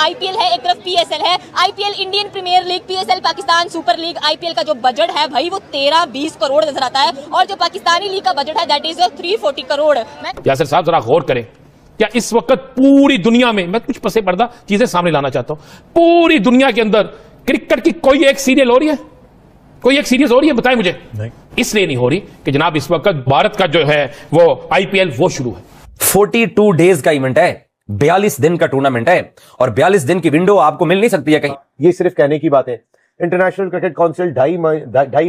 IPL है, एक तरफ पीएसएल है। IPL Indian premier league, PSL Pakistan super league. IPL का जो बजट है भाई वो 13-20 करोड़ नजर आता है, और जो पाकिस्तानी लीग का बजट है दैट इज 340 करोड़। यासिर साहब जरा गौर करें, क्या इस वक्त पूरी दुनिया में, मैं कुछ पसे पर्दा चीजें सामने लाना चाहता हूं, पूरी दुनिया के अंदर क्रिकेट की कोई एक सीरियल हो रही है? कोई एक सीरीज हो रही है? बताएं मुझे। नहीं। इसलिए नहीं हो रही कि जनाब इस वक्त भारत का जो है वो आईपीएल वो शुरू है। 42 डेज का इवेंट है, 42 दिन का टूर्नामेंट है, और 42 दिन की विंडो आपको मिल नहीं सकती है कहीं। ये सिर्फ कहने की बात है। इंटरनेशनल क्रिकेट काउंसिल ढाई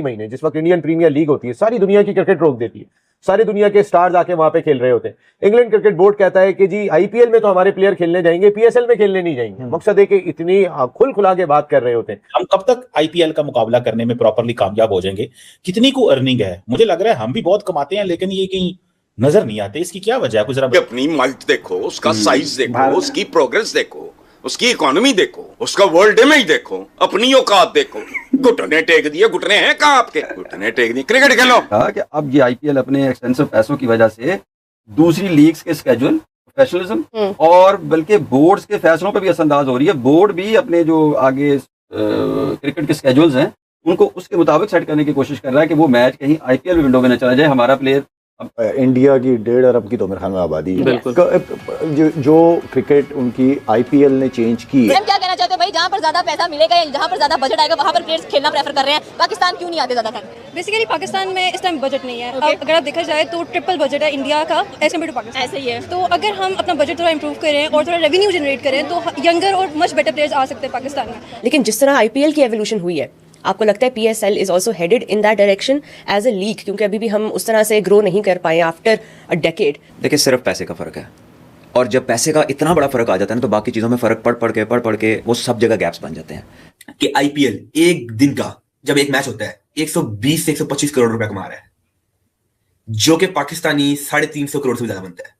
महीने जिस वक्त इंडियन प्रीमियर लीग होती है, सारी दुनिया की क्रिकेट रोक देती है। सारी दुनिया के स्टार्स आके वहां पे खेल रहे होते हैं। इंग्लैंड क्रिकेट बोर्ड कहता है कि जी आईपीएल में तो हमारे प्लेयर खेलने जाएंगे, पीएसएल में खेलने नहीं जाएंगे। मकसद है कि इतनी खुला के बात कर रहे होते हैं। हम कब तक आईपीएल का मुकाबला करने में प्रॉपरली कामयाब हो जाएंगे? कितनी को अर्निंग है? मुझे लग रहा है हम भी बहुत कमाते हैं, लेकिन ये कहीं नजर नहीं आते। इसकी क्या वजह है? कुछ जरा अपनी माल्ट देखो, उसका साइज देखो, उसकी प्रोग्रेस देखो, उसकी इकोनॉमी देखो, उसका वर्ल्ड में ही देखो, अपनी औकात देखो। घुटने टेक दिए, घुटने हैं कहाँ आपके? घुटने टेक दिए, क्रिकेट खेलो। कहा कि अब ये आईपीएल अपने एक्सपेंसिव पैसों की वजह से दूसरी लीग्स के स्केड्यूल, प्रोफेशनलिज्म और बल्कि बोर्ड्स के फैसलों पर भी असरअंदाज हो रही है। बोर्ड भी अपने जो आगे क्रिकेट के स्केड्यूल्स हैं उनको उसके मुताबिक सेट करने की कोशिश कर रहा है कि वो मैच कहीं आईपीएल विंडो में न चला जाए। हमारा प्लेयर इंडिया की 1.5 अरब की तो मेरे ख्याल में आबादी है। जो क्रिकेट उनकी आईपीएल ने चेंज की। हम क्या कहना चाहते हो भाई, जहाँ पर ज्यादा पैसा मिलेगा या जहाँ पर ज्यादा बजट आएगा वहाँ पर प्लेयर्स खेलना प्रेफर कर रहे हैं। पाकिस्तान क्यों नहीं आते ज्यादातर? बेसिकली पाकिस्तान में इस टाइम बजट नहीं है। अगर आप देखा जाए तो ट्रिपल बजट है इंडिया का एज कम्पेयर टू पाकिस्तान। ऐसे ही है। तो अगर हम अपना बजट थोड़ा इंप्रूव करें और थोड़ा रेवेन्यू जनरेट करें तो यंगर और मच बेटर प्लेयर्स आ सकते हैं पाकिस्तान में। लेकिन जिस तरह आईपीएल की एवोल्यूशन हुई है, आपको लगता है PSL is also headed in that direction as a league? क्योंकि अभी भी हम उस तरह से ग्रो नहीं कर पाए आफ्टर अ डेकेड। देखिए, सिर्फ पैसे का फर्क है, और जब पैसे का इतना बड़ा फर्क आ जाता है ना तो बाकी चीजों में फर्क पढ़ के वो सब जगह गैप्स बन जाते हैं। कि आईपीएल एक दिन का जब एक मैच होता है 120 से 125 करोड़ रुपए कमा रहा है, जो कि पाकिस्तानी 350 करोड़ से ज्यादा बनता है।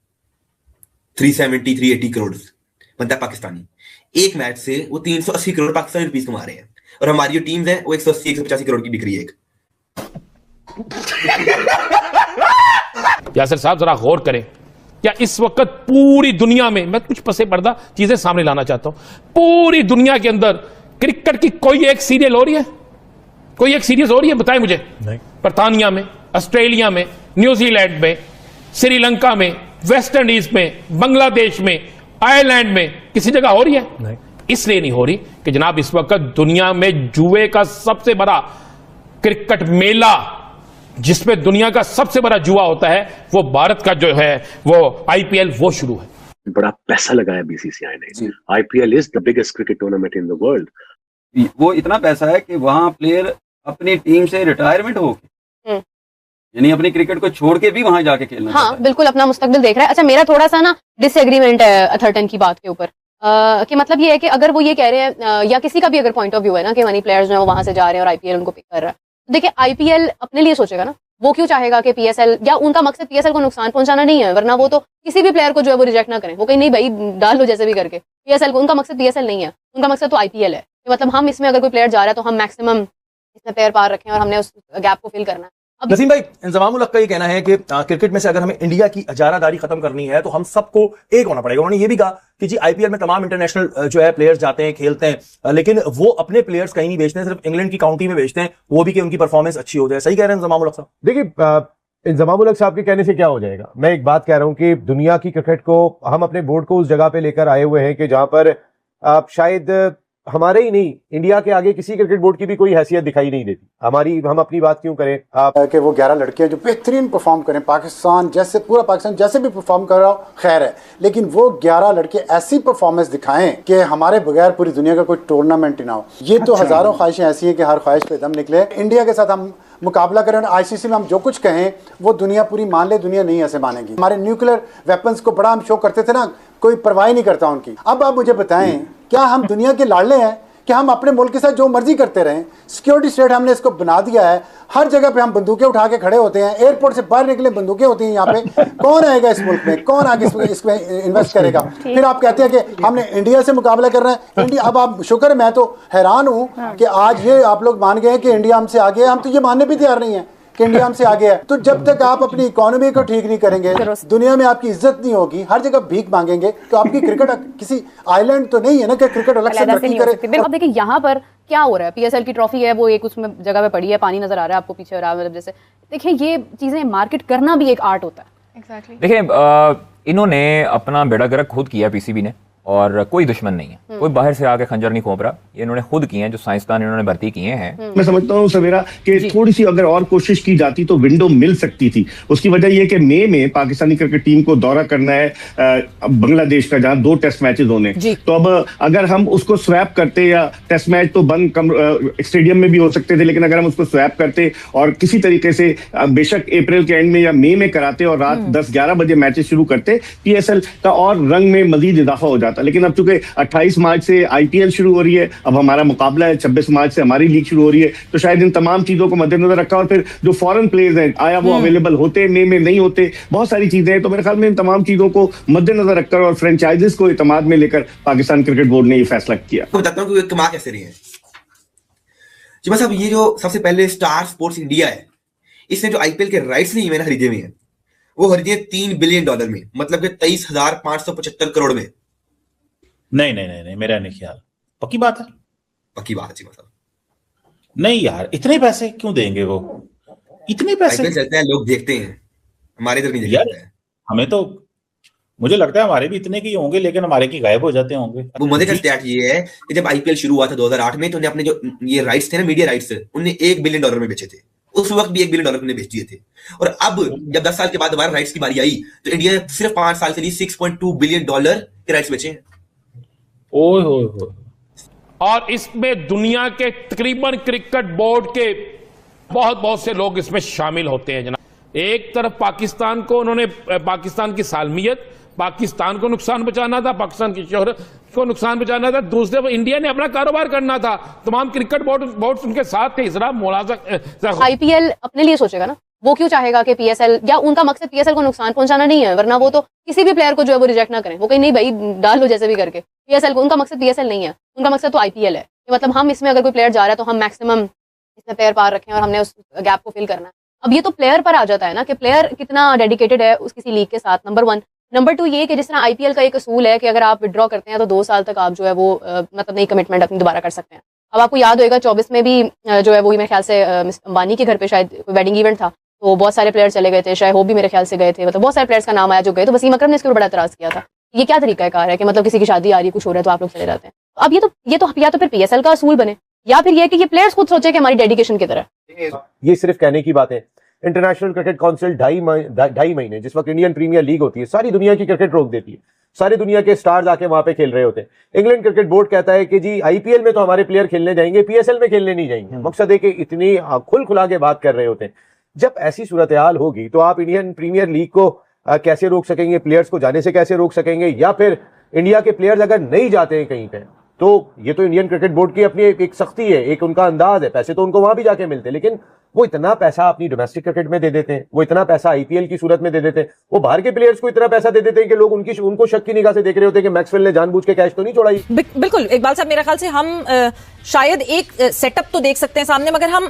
370-380 करोड़ बनता है पाकिस्तानी। एक मैच से वो 380 करोड़ पाकिस्तानी रुपीस कमा रहे हैं, और हमारी जो टीम्स है वो 180-185 करोड़ की बिक रही है एक। यासिर साहब जरा गौर करें, क्या इस वक्त पूरी दुनिया में, मैं कुछ पसे पर्दा चीजें सामने लाना चाहता हूं, पूरी दुनिया के अंदर क्रिकेट की कोई एक सीरियल हो रही है? कोई एक सीरीज हो रही है? बताएं मुझे। नहीं। बर्तानिया में, ऑस्ट्रेलिया में, न्यूजीलैंड में, श्रीलंका में, वेस्ट इंडीज में, बांग्लादेश में, आयरलैंड में किसी जगह हो रही है? नहीं। इसलिए नहीं हो रही कि जनाब इस वक्त दुनिया में जुए का सबसे बड़ा क्रिकेट मेला, जिसमें दुनिया का सबसे बड़ा जुआ होता है, वो भारत का जो है वो आईपीएल वो शुरू है। बड़ा पैसा लगाया बीसीसीआई ने। IPL is the biggest cricket tournament in the world. वो इतना पैसा है कि वहां प्लेयर अपनी टीम से रिटायरमेंट हो, यानी अपनी क्रिकेट को छोड़ के भी वहां जाके खेलना। हाँ, बिल्कुल अपना मुस्तकबिल देख रहा है। अच्छा, मेरा थोड़ा सा ना डिसएग्रीमेंट है अथर्टन की बात के ऊपर, कि मतलब ये है कि अगर वो ये कह रहे हैं या किसी का भी अगर पॉइंट ऑफ व्यू है ना कि मनी प्लेयर्स जो है वो वहां से जा रहे हैं और आईपीएल उनको पिक कर रहा है, तो देखिए आईपीएल अपने लिए सोचेगा ना। वो क्यों चाहेगा कि पीएसएल, या उनका मकसद पीएसएल को नुकसान पहुंचाना नहीं है, वरना वो तो किसी भी प्लेयर को जो है वो रिजेक्ट ना करें। वो कहीं नहीं भाई डाल लो जैसे भी करके पीएसएल को, उनका मकसद पीएसएल नहीं है, उनका मकसद तो आईपीएल है। मतलब हम इसमें अगर कोई प्लेयर जा रहा है तो हम मैक्सिमम इसमें प्लेयर पार रखें और हमने उस गैप को फिल करना है। नसीम भाई, इंजमामुल हक का ये कहना है कि क्रिकेट में से अगर हमें इंडिया की इजारादारी खत्म करनी है तो हम सबको एक होना पड़ेगा। उन्होंने ये भी कहा कि जी आईपीएल में तमाम इंटरनेशनल जो है प्लेयर्स जाते हैं, खेलते हैं, लेकिन वो अपने प्लेयर्स कहीं नहीं बेचते हैं, सिर्फ इंग्लैंड की काउंटी में बेचते हैं, वो भी कि उनकी परफॉर्मेंस अच्छी हो जाए। सही कह रहे हैं इंजमामुल हक साहब? देखिए, इंजमामुल हक साहब के कहने से क्या हो जाएगा। मैं एक बात कह रहा हूं कि दुनिया की क्रिकेट को हम अपने बोर्ड को उस जगह पे लेकर आए हुए हैं कि जहां पर आप शायद हमारे ही नहीं, इंडिया के आगे किसी क्रिकेट बोर्ड की भी कोई हैसियत दिखाई नहीं देती हमारी। हम अपनी बात क्यों करें कि वो 11 लड़के हैं जो बेहतरीन परफॉर्म करें, पाकिस्तान जैसे पूरा पाकिस्तान जैसे भी परफॉर्म कर रहा हो खैर है, लेकिन वो 11 लड़के ऐसी परफॉर्मेंस दिखाएं कि हमारे बगैर पूरी दुनिया का कोई टूर्नामेंट ही ना हो। ये तो हजारों ख्वाहिशें ऐसी हैं कि हर ख्वाहिश पे दम निकले। इंडिया के साथ हम मुकाबला करें, आईसीसी में हम जो कुछ कहें वो दुनिया पूरी मान ले, दुनिया नहीं ऐसे मानेगी। हमारे न्यूक्लियर वेपन्स को बड़ा हम शो करते थे ना, कोई परवाह नहीं करता उनकी। अब आप मुझे बताएं, क्या हम दुनिया के लाडले हैं कि हम अपने मुल्क के साथ जो मर्जी करते रहें? सिक्योरिटी स्टेट हमने इसको बना दिया है, हर जगह पे हम बंदूकें उठा के खड़े होते हैं, एयरपोर्ट से बाहर निकले बंदूकें होती हैं यहाँ पे। कौन आएगा इस मुल्क में, कौन आगे इसमें इन्वेस्ट करेगा? फिर आप कहते हैं कि हमने इंडिया से मुकाबला करना है। इंडिया, अब आप शुक्र, मैं तो हैरान हूँ कि आज ये आप लोग मान गए कि इंडिया हमसे आगे है। हम तो ये मानने भी तैयार नहीं है कि इंडिया हमसे आगे है। तो जब तक आप अपनी इकोनॉमी को ठीक नहीं करेंगे, दुनिया में आपकी इज्जत नहीं होगी, हर जगह भीख मांगेंगे, तो आपकी क्रिकेट किसी आइलैंड तो नहीं है ना कि क्रिकेट अलग से तरक्की करे। अब देखिए यहाँ पर क्या हो रहा है, पीएसएल की ट्रॉफी है वो एक उसमें जगह पे पड़ी है, पानी नजर आ रहा है आपको पीछे, मतलब जैसे देखिए ये चीजें मार्केट करना भी एक आर्ट होता है। Exactly. देखिए इन्होंने अपना बेड़ा गर्क खुद किया पीसीबी ने, और कोई दुश्मन नहीं है, कोई बाहर से आके खंजर नहीं खोप रहा, ये इन्होंने खुद किए हैं, जो साइंसदान इन्होंने भर्ती किए हैं। मैं समझता हूँ सवेरा कि थोड़ी सी अगर और कोशिश की जाती तो विंडो मिल सकती थी। उसकी वजह यह कि मई में पाकिस्तानी क्रिकेट टीम को दौरा करना है बांग्लादेश का, जहां 2 टेस्ट मैचेस होने, तो अब अगर हम उसको स्वैप करते, या टेस्ट मैच तो बंद स्टेडियम में भी हो सकते थे, लेकिन अगर हम उसको स्वैप करते और किसी तरीके से बेशक अप्रैल के एंड में या मई में कराते और रात 10-11 बजे मैचेस शुरू करते, पीएसएल का और रंग में मजीद इजाफा हो जाता। लेकिन अब चूंकि 28 मार्च से आईपीएल शुरू हो रही है, अब हमारा मुकाबला है, 26 मार्च से हमारी लीग शुरू हो रही है, तो शायद इन तमाम चीजों को मद्देनजर रखा, और फिर जो फॉरेन प्लेयर्स हैं आया वो अवेलेबल होते, मई में नहीं होते, बहुत सारी चीजें हैं। तो मेरे ख्याल में इन तमाम चीजों को मद्देनजर रखकर और फ्रेंचाइजीज को इत्मीनान में लेकर पाकिस्तान क्रिकेट बोर्ड ने यह फैसला किया। मैं बताता हूँ कि कमा कैसे रही है जी। बस अब ये जो सबसे पहले स्टार स्पोर्ट्स इंडिया है, इसने जो आईपीएल के राइट्स लिए मैंने खरीदे हुए हैं, वो खरीदे $3 बिलियन में, मतलब कि 23,575 करोड़ में। नहीं, मेरा नहीं ख्याल। पक्की बात है? पक्की बात है जी। मतलब नहीं यार, इतने पैसे क्यों देंगे वो? इतने पैसे चलते हैं, लोग देखते हैं, हमारे इधर नहीं देखते हैं। हमें तो मुझे लगता है हमारे भी इतने के होंगे, लेकिन हमारे की गायब हो जाते होंगे। वो मजे का स्टैट ये है कि जब आईपीएल शुरू हुआ था 2008 में, तो उन्हें अपने जो ये राइट्स थे ना, मीडिया राइट्स, उन्हें $1 बिलियन में बेचे थे। उस वक्त भी $1 बिलियन में बेच दिए थे। और अब जब 10 साल के बाद दोबारा राइट्स की बारी आई, तो इंडिया ने सिर्फ 5 साल के लिए $6.2 बिलियन के राइट्स बेचे हैं। और इसमें दुनिया के तकरीबन क्रिकेट बोर्ड के बहुत से लोग इसमें शामिल होते हैं जनाब। एक तरफ पाकिस्तान को उन्होंने, पाकिस्तान की सालमियत, पाकिस्तान को नुकसान पहुंचाना था, पाकिस्तान की शोहरत को नुकसान पहुंचाना था, दूसरे पर इंडिया ने अपना कारोबार करना था, तमाम क्रिकेट बोर्ड उनके साथ थे। इसरा मुलाज़ा आईपीएल अपने लिए सोचेगा ना, वो क्यों चाहेगा कि पीएसएल, या उनका मकसद पीएसएल को नुकसान पहुंचाना नहीं है, वरना वो तो किसी भी प्लेयर को जो है वो रिजेक्ट ना करें, वो कहीं नहीं भाई डाल लो जैसे भी करके। पीएसएल को, उनका मकसद पीएसएल नहीं है, उनका मकसद तो आईपीएल है। मतलब हम इसमें अगर कोई प्लेयर जा रहा है तो हम मैक्सिमम इसमें प्लेयर पार रखें और हमने उस गैप को फिल करना है। अब ये तो प्लेयर पर आ जाता है ना कि प्लेयर कितना डेडिकेटेड है उस किसी लीग के साथ, नंबर 1। नंबर 2 ये कि जिस तरह आईपीएल का एक असूल है कि अगर आप विड्रॉ करते हैं तो 2 साल तक आप जो है वो मतलब नई कमिटमेंट अपनी दोबारा कर सकते हैं। अब आपको याद होगा 24 में भी जो है वही मेरे ख्याल से अंबानी के घर पे शायद कोई वेडिंग इवेंट था, तो बहुत सारे प्लेयर चले गए थे, शायद वो भी मेरे ख्याल से गए थे, मतलब बहुत सारे प्लेयर्स का नाम आया जो गए। तो वसीम अकरम ने इसके ऊपर बड़ा एतराज किया था, ये क्या तरीका कार है कि मतलब किसी की शादी आ रही है, कुछ हो रहा है तो आप लोग चले जाते हैं। अब ये तो या तो फिर पीएसएल का असूल बने, या फिर ये कि ये प्लेयर्स खुद सोचे कि हमारी डेडिकेशन की तरह। ये सिर्फ कहने की बात है। इंटरनेशनल क्रिकेट काउंसिल 2.5 महीने, जिस वक्त इंडियन प्रीमियर लीग होती है, सारी दुनिया की क्रिकेट रोक देती है, सारी दुनिया के स्टार्स आके वहां पे खेल रहे होते हैं। इंग्लैंड क्रिकेट बोर्ड कहता है कि जी आईपीएल में तो हमारे प्लेयर खेलने जाएंगे, पीएसएल में खेलने नहीं जाएंगे। मकसद है कि इतनी खुला के बात कर रहे होते हैं। जब ऐसी सूरत हाल होगी तो आप इंडियन प्रीमियर लीग को कैसे रोक सकेंगे, प्लेयर्स को जाने से कैसे रोक सकेंगे, या फिर इंडिया के प्लेयर्स अगर नहीं जाते हैं कहीं पे, तो ये तो इंडियन क्रिकेट बोर्ड की अपनी एक सख्ती है, एक उनका अंदाज है। पैसे तो उनको वहां भी जाके मिलते हैं, लेकिन वो इतना पैसा अपनी डोमेस्टिक क्रिकेट में दे देते हैं, वो इतना पैसा आईपीएल की सूरत में दे देते हैं, वो बाहर के प्लेयर्स को इतना पैसा दे देते हैं कि लोग उनको शक की निगाह से देख रहे होते हैं कि मैक्सवेल ने जानबूझ के कैश तो नहीं छोड़ाई। बिल्कुल इकबाल साहब, मेरा ख्याल से हम शायद एक सेटअप तो देख सकते हैं सामने, मगर हम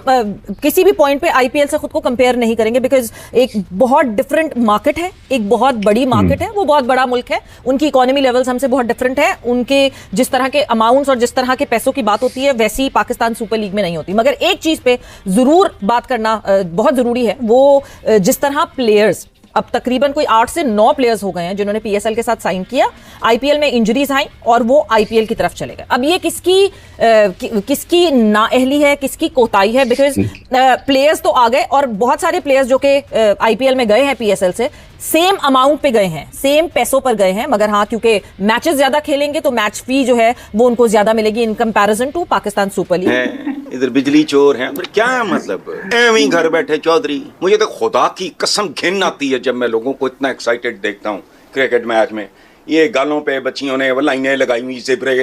किसी भी पॉइंट पे आईपीएल से खुद को कंपेयर नहीं करेंगे, बिकॉज एक बहुत डिफरेंट मार्केट है, एक बहुत बड़ी मार्केट है, वो बहुत बड़ा मुल्क है, उनकी इकोनॉमी लेवल्स हमसे बहुत डिफरेंट है, उनके जिस तरह के अमाउंट्स और जिस तरह के पैसों की बात होती है वैसी पाकिस्तान सुपर लीग में नहीं होती। मगर एक चीज पे जरूर बात करना बहुत जरूरी है, वो जिस तरह प्लेयर्स, अब तकरीबन कोई 8 से 9 प्लेयर्स हो गए हैं जिन्होंने पीएसएल के साथ साइन किया, आईपीएल में इंजरीज आई और वो आईपीएल की तरफ चले गए। अब ये किसकी नाअहली है, किसकी कोताही है, बिकॉज प्लेयर्स तो आ गए और बहुत सारे प्लेयर्स जो कि आईपीएल में गए हैं पीएसएल से सेम अमाउंट पे गए हैं, सेम पैसों पर गए हैं, मगर हाँ क्योंकि मैचेस ज्यादा खेलेंगे तो मैच फी जो है वो उनको ज्यादा मिलेगी in comparison to Pakistan super league. इधर बिजली चोर है, क्या मतलब एवं ही घर बैठे चौधरी। मुझे तो खुदा की कसम घिन आती है जब मैं लोगों को इतना एक्साइटेड देखता हूँ क्रिकेट मैच में। ये गालों पे बच्चियों ने वो लाइनें लगाई हुई, जिब्रे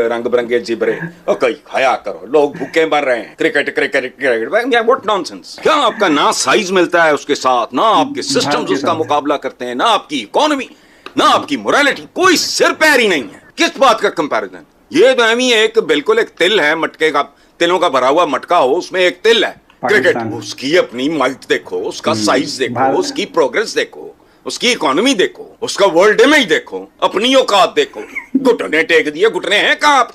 रंग बिरंगे जिब्रे, और कई खाया करो, लोग भूखे मर रहे हैं। Cricket cricket cricket, what nonsense. क्या आपका ना साइज मिलता है उसके साथ, ना आपके सिस्टम्स उसका मुकाबला करते हैं, ना आपकी इकोनॉमी, ना आपकी मोरालिटी, कोई सिर पैर ही नहीं है। किस बात का कंपैरिजन। ये तो एक बिल्कुल एक तिल है, मटके का, तिलों का भरा हुआ मटका हो, उसमें एक तिल है, क्रिकेट उसकी अपनी माइट देखो, उसका साइज देखो, उसकी प्रोग्रेस देखो, उसकी इकोनॉमी देखो, उसका वर्ल्ड इमेज देखो, अपनी औकात देखो। घुटने टेक दिए, घुटने हैं कहाँ?